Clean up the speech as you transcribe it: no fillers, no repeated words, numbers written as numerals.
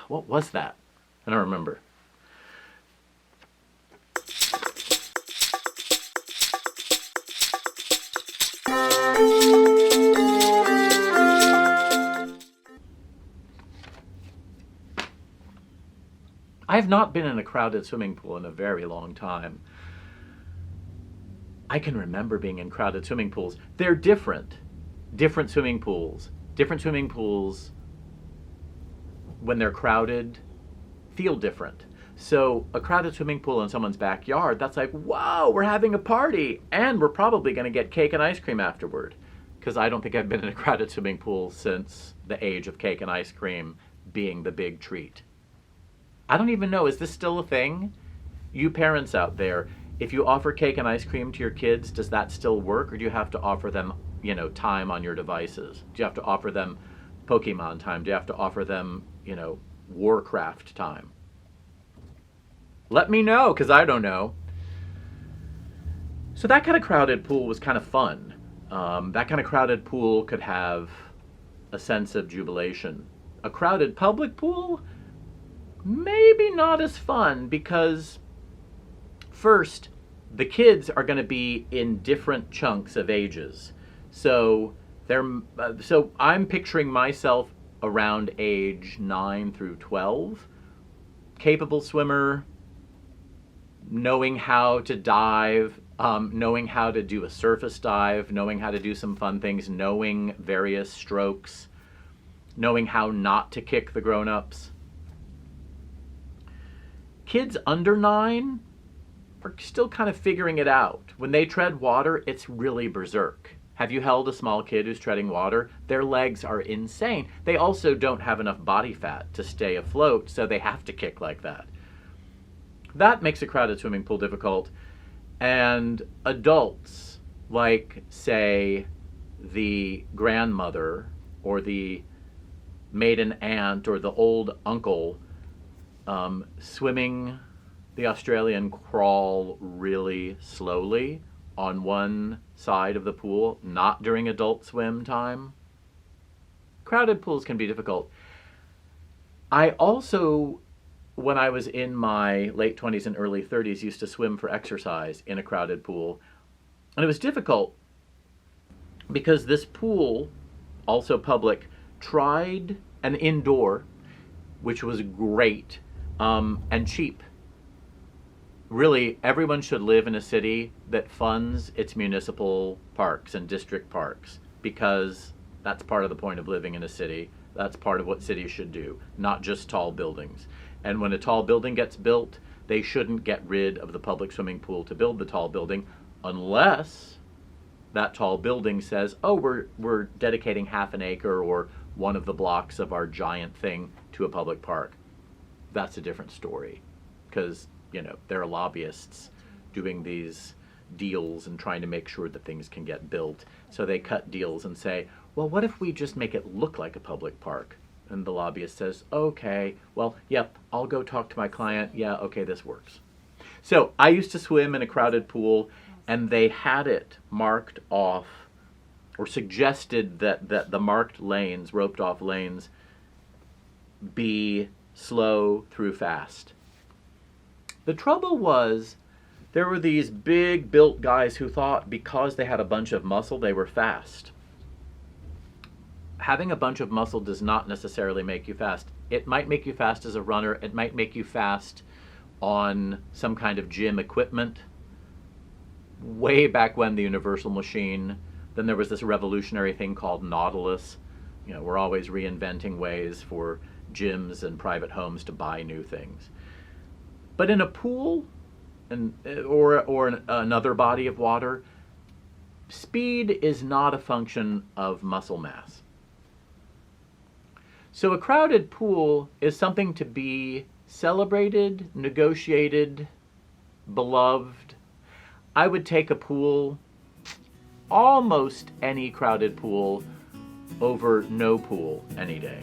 What was that? I don't remember. I have not been in a crowded swimming pool in a very long time. I can remember being in crowded swimming pools. They're different. Different swimming pools. Different swimming pools, when they're crowded, feel different. So a crowded swimming pool in someone's backyard, that's like, wow, we're having a party, and we're probably going to get cake and ice cream afterward. Because I don't think I've been in a crowded swimming pool since the age of cake and ice cream being the big treat. I don't even know, is this still a thing? You parents out there, if you offer cake and ice cream to your kids, does that still work? Or do you have to offer them, time on your devices? Do you have to offer them Pokemon time? Do you have to offer them, Warcraft time? Let me know, because I don't know. So that kind of crowded pool was kind of fun. That kind of crowded pool could have a sense of jubilation. A crowded public pool, maybe not as fun, because first, the kids are going to be in different chunks of ages. So I'm picturing myself around age 9 through 12, capable swimmer, knowing how to dive, knowing how to do a surface dive, knowing how to do some fun things, knowing various strokes, knowing how not to kick the grown-ups. Kids under 9 are still kind of figuring it out. When they tread water, it's really berserk. Have you held a small kid who's treading water? Their legs are insane. They also don't have enough body fat to stay afloat, so they have to kick like that. That makes a crowded swimming pool difficult. And adults, like, say, the grandmother or the maiden aunt or the old uncle, swimming the Australian crawl really slowly on one side of the pool, not during adult swim time. Crowded pools can be difficult. I also, when I was in my late 20s and early 30s, used to swim for exercise in a crowded pool. And it was difficult because this pool, also public, tried an indoor, which was great, and cheap. Really, everyone should live in a city that funds its municipal parks and district parks, because that's part of the point of living in a city. That's part of what cities should do, not just tall buildings. And when a tall building gets built, they shouldn't get rid of the public swimming pool to build the tall building, unless that tall building says, oh, we're dedicating half an acre or one of the blocks of our giant thing to a public park. That's a different story, because there are lobbyists doing these deals and trying to make sure that things can get built. So they cut deals and say, well, what if we just make it look like a public park? And the lobbyist says, okay, well, yep, I'll go talk to my client. Yeah, okay, this works. So I used to swim in a crowded pool, and they had it marked off, or suggested that the marked lanes, roped off lanes, be slow through fast. The trouble was, there were these big built guys who thought because they had a bunch of muscle, they were fast. Having a bunch of muscle does not necessarily make you fast. It might make you fast as a runner. It might make you fast on some kind of gym equipment. Way back when, the universal machine. Then there was this revolutionary thing called Nautilus. We're always reinventing ways for gyms and private homes to buy new things. But in a pool or another body of water, speed is not a function of muscle mass. So a crowded pool is something to be celebrated, negotiated, beloved. I would take a pool, almost any crowded pool, over no pool any day.